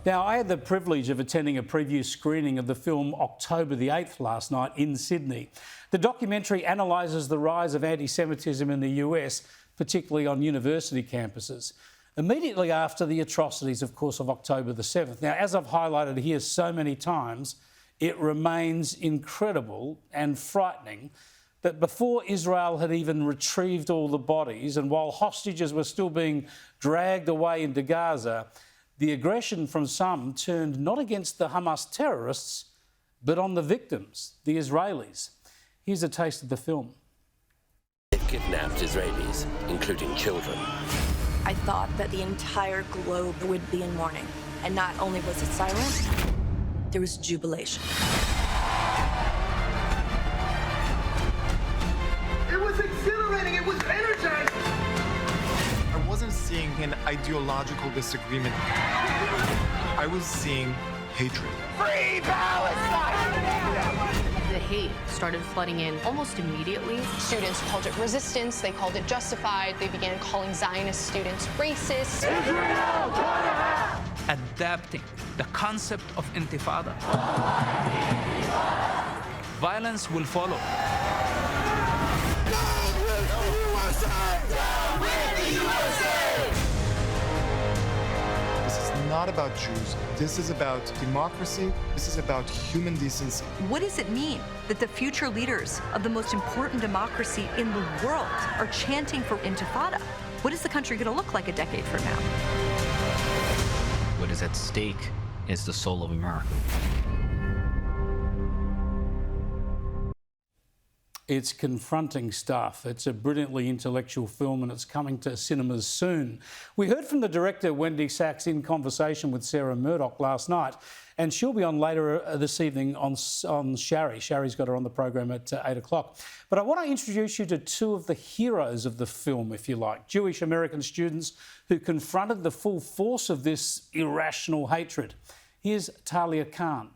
Now, I had the privilege of attending a preview screening of the film October the 8th last night in Sydney. The documentary analyses the rise of anti-Semitism in the US, particularly on university campuses, immediately after the atrocities, of course, of October the 7th. Now, as I've highlighted here so many times, it remains incredible and frightening that before Israel had even retrieved all the bodies, and while hostages were still being dragged away into Gaza, the aggression from some turned not against the Hamas terrorists, but on the victims, the Israelis. Here's a taste of the film. They've kidnapped Israelis, including children. I thought that the entire globe would be in mourning. And not only was it silent, there was jubilation. It was exhilarating, it was energizing. I wasn't seeing an ideological disagreement. I was seeing hatred. Free Palestine! The hate started flooding in almost immediately. Students called it resistance, they called it justified, they began calling Zionist students racist. Adapting the concept of intifada. Violence will follow. This is not about Jews. This is about democracy. This is about human decency. What does it mean that the future leaders of the most important democracy in the world are chanting for intifada? What is the country going to look like a decade from now? What is at stake is the soul of America. It's confronting stuff. It's a brilliantly intellectual film and it's coming to cinemas soon. We heard from the director, Wendy Sachs, in conversation with Sarah Murdoch last night, and she'll be on later this evening on Shari. Shari's got her on the program at 8 o'clock. But I want to introduce you to two of the heroes of the film, if you like, Jewish American students who confronted the full force of this irrational hatred. Here's Talia Khan.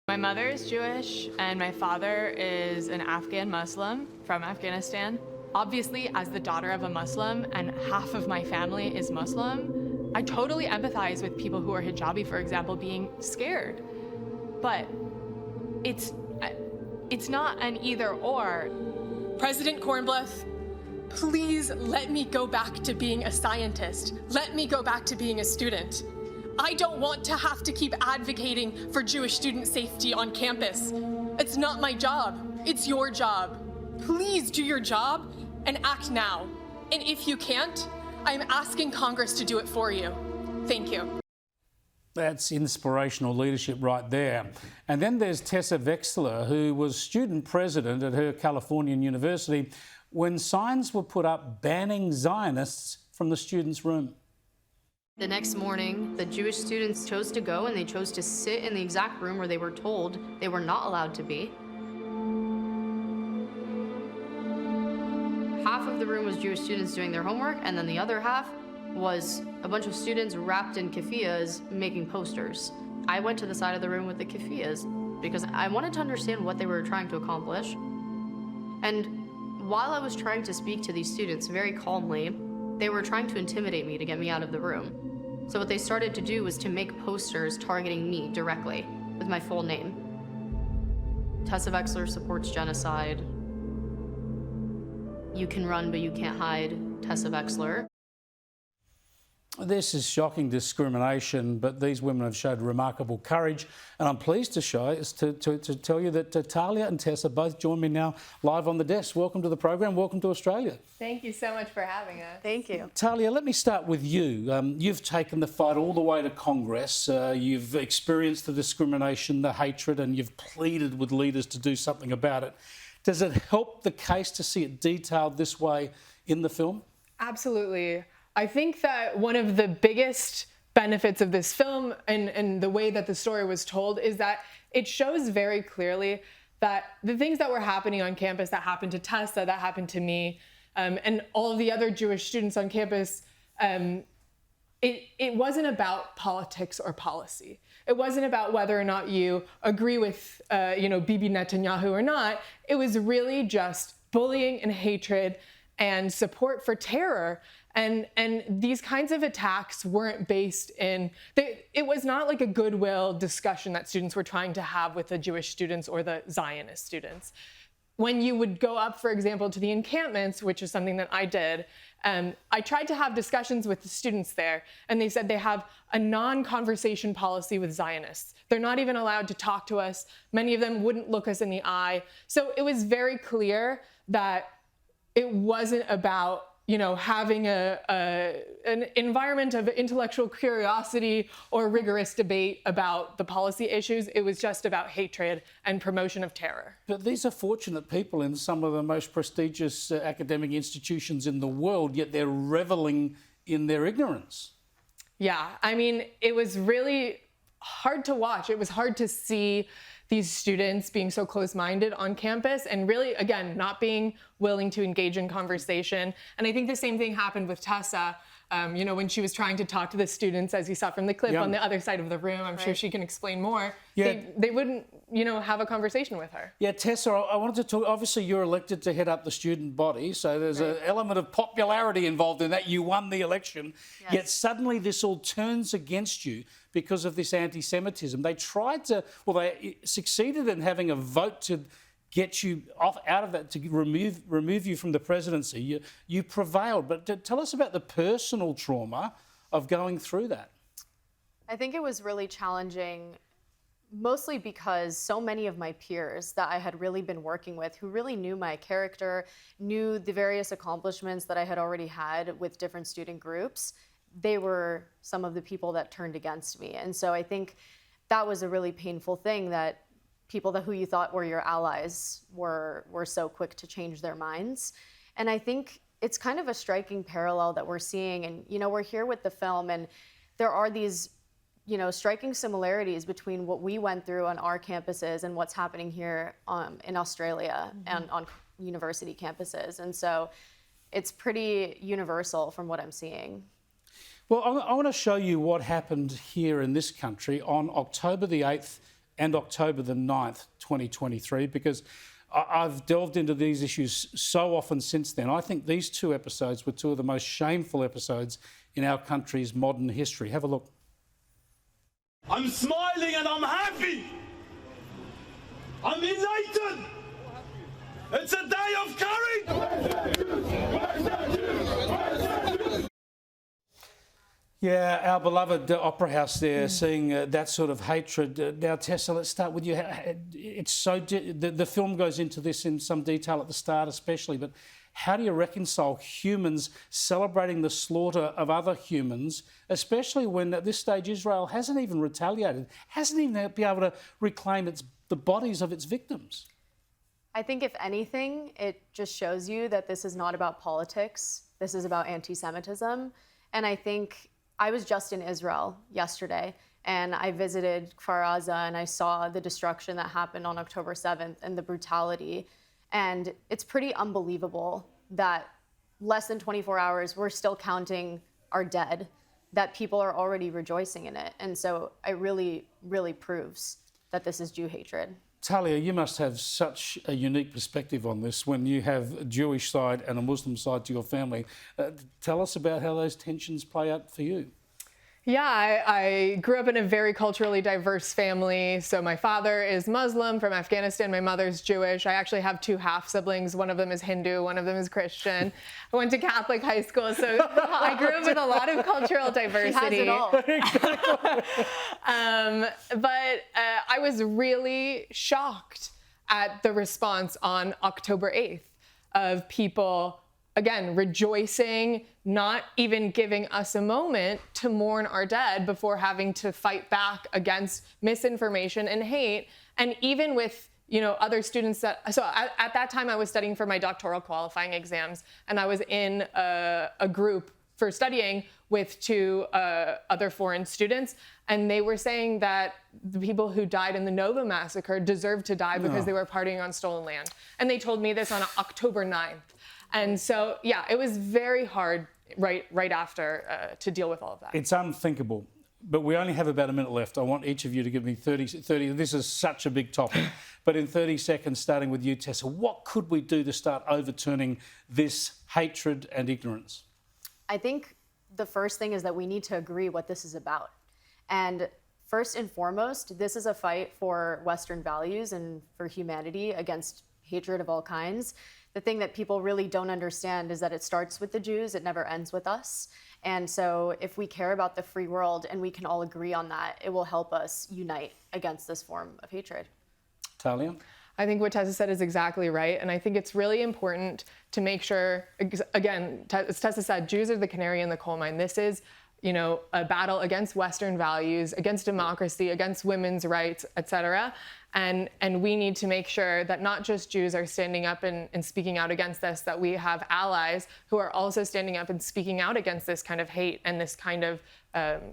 My mother is Jewish and my father is an Afghan Muslim from Afghanistan. Obviously, as the daughter of a Muslim and half of my family is Muslim, I totally empathize with people who are hijabi, for example, being scared. But it's not an either or. President Kornbluth, please let me go back to being a scientist. Let me go back to being a student. I don't want to have to keep advocating for Jewish student safety on campus. It's not my job, it's your job. Please do your job and act now. And if you can't, I'm asking Congress to do it for you. Thank you. That's inspirational leadership right there. And then there's Tessa Wexler, who was student president at her Californian university when signs were put up banning Zionists from the students' room. The next morning, the Jewish students chose to go and they chose to sit in the exact room where they were told they were not allowed to be. Half of the room was Jewish students doing their homework, and then the other half was a bunch of students wrapped in keffiyehs making posters. I went to the side of the room with the keffiyehs because I wanted to understand what they were trying to accomplish. And while I was trying to speak to these students very calmly, they were trying to intimidate me to get me out of the room. So what they started to do was to make posters targeting me directly with my full name. Tessa Wexler supports genocide. You can run, but you can't hide, Tessa Wexler. This is shocking discrimination, but these women have showed remarkable courage. And I'm pleased to tell you that Talia and Tessa both join me now live on the desk. Welcome to the program. Welcome to Australia. Thank you so much for having us. Thank you. Talia, let me start with you. You've taken the fight all the way to Congress. You've experienced the discrimination, the hatred, and you've pleaded with leaders to do something about it. Does it help the case to see it detailed this way in the film? Absolutely. I think that one of the biggest benefits of this film and the way that the story was told is that it shows very clearly that the things that were happening on campus, that happened to Tessa, that happened to me, and all of the other Jewish students on campus, it wasn't about politics or policy. It wasn't about whether or not you agree with Bibi Netanyahu or not. It was really just bullying and hatred and support for terror. And these kinds of attacks weren't based in, it was not like a goodwill discussion that students were trying to have with the Jewish students or the Zionist students. When you would go up, for example, to the encampments, which is something that I did, I tried to have discussions with the students there, and they said they have a non-conversation policy with Zionists. They're not even allowed to talk to us. Many of them wouldn't look us in the eye. So it was very clear that it wasn't about, you know, having an environment of intellectual curiosity or rigorous debate about the policy issues. It was just about hatred and promotion of terror. But these are fortunate people in some of the most prestigious academic institutions in the world, yet they're reveling in their ignorance. Yeah, I mean, it was really hard to watch. It was hard to see these students being so close-minded on campus and really, again, not being willing to engage in conversation. And I think the same thing happened with Tessa, you know, when she was trying to talk to the students, as you saw from the clip, on the other side of the room. I'm sure she can explain more. Yeah. They wouldn't, you know, have a conversation with her. Yeah, Tessa, I wanted to talk, obviously you're elected to head up the student body, so there's an element of popularity involved in that. You won the election, yet suddenly this all turns against you because of this anti-Semitism. They tried to, well, they succeeded in having a vote to get you out of that, to remove you from the presidency. You prevailed, but tell us about the personal trauma of going through that. I think it was really challenging, mostly because so many of my peers that I had really been working with, who really knew my character, knew the various accomplishments that I had already had with different student groups, they were some of the people that turned against me. And so I think that was a really painful thing, that people who you thought were your allies were so quick to change their minds. And I think it's kind of a striking parallel that we're seeing. And, you know, we're here with the film, and there are these, you know, striking similarities between what we went through on our campuses and what's happening here in Australia and on university campuses. And so it's pretty universal from what I'm seeing. Well, I want to show you what happened here in this country on October the 8th and October the 9th, 2023, because I've delved into these issues so often since then. I think these two episodes were two of the most shameful episodes in our country's modern history. Have a look. I'm smiling and I'm happy. I'm elated. It's a day of courage. Yeah, our beloved Opera House there, seeing that sort of hatred. Now, Tessa, let's start with you. It's so the film goes into this in some detail at the start, especially. But how do you reconcile humans celebrating the slaughter of other humans, especially when at this stage Israel hasn't even retaliated, hasn't even been able to reclaim the bodies of its victims? I think if anything, it just shows you that this is not about politics. This is about anti-Semitism. And I think I was just in Israel yesterday, and I visited Kfar Aza, and I saw the destruction that happened on October 7th and the brutality. And it's pretty unbelievable that less than 24 hours, we're still counting our dead, that people are already rejoicing in it. And so it really, really proves that this is Jew hatred. Talia, you must have such a unique perspective on this when you have a Jewish side and a Muslim side to your family. Tell us about how those tensions play out for you. Yeah, I grew up in a very culturally diverse family. So my father is Muslim from Afghanistan. My mother's Jewish. I actually have two half-siblings. One of them is Hindu. One of them is Christian. I went to Catholic high school, so I grew up with a lot of cultural diversity. She has it all. But I was really shocked at the response on October 8th of people, again, rejoicing, not even giving us a moment to mourn our dead before having to fight back against misinformation and hate. And even with, you know, other students at that time I was studying for my doctoral qualifying exams, and I was in a group for studying with two other foreign students, and they were saying that the people who died in the Nova massacre deserved to die because they were partying on stolen land. And they told me this on October 9th. And so, yeah, it was very hard right after to deal with all of that. It's unthinkable. but we only have about a minute left. I want each of you to give me 30. This is such a big topic. But in 30 seconds, starting with you, Tessa, what could we do to start overturning this hatred and ignorance? I think the first thing is that we need to agree what this is about. And first and foremost, this is a fight for Western values and for humanity against hatred of all kinds. The thing that people really don't understand is that it starts with the Jews, it never ends with us. And so if we care about the free world and we can all agree on that, it will help us unite against this form of hatred. Talia? I think what Tessa said is exactly right. And I think it's really important to make sure, again, as Tessa said, Jews are the canary in the coal mine. This is, you know, a battle against Western values, against democracy, against women's rights, etc. And we need to make sure that not just Jews are standing up and speaking out against this, that we have allies who are also standing up and speaking out against this kind of hate and this kind of,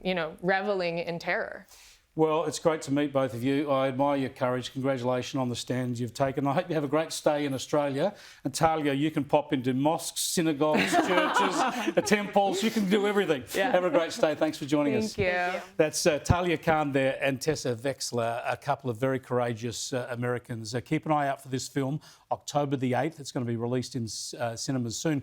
you know, reveling in terror. Well, it's great to meet both of you. I admire your courage. Congratulations on the stands you've taken. I hope you have a great stay in Australia. And Talia, you can pop into mosques, synagogues, churches, temples. You can do everything. Yeah. Have a great stay. Thanks for joining us. Thank you. That's Talia Khan there and Tessa Wexler, a couple of very courageous Americans. Keep an eye out for this film, October the 8th. It's going to be released in cinemas soon.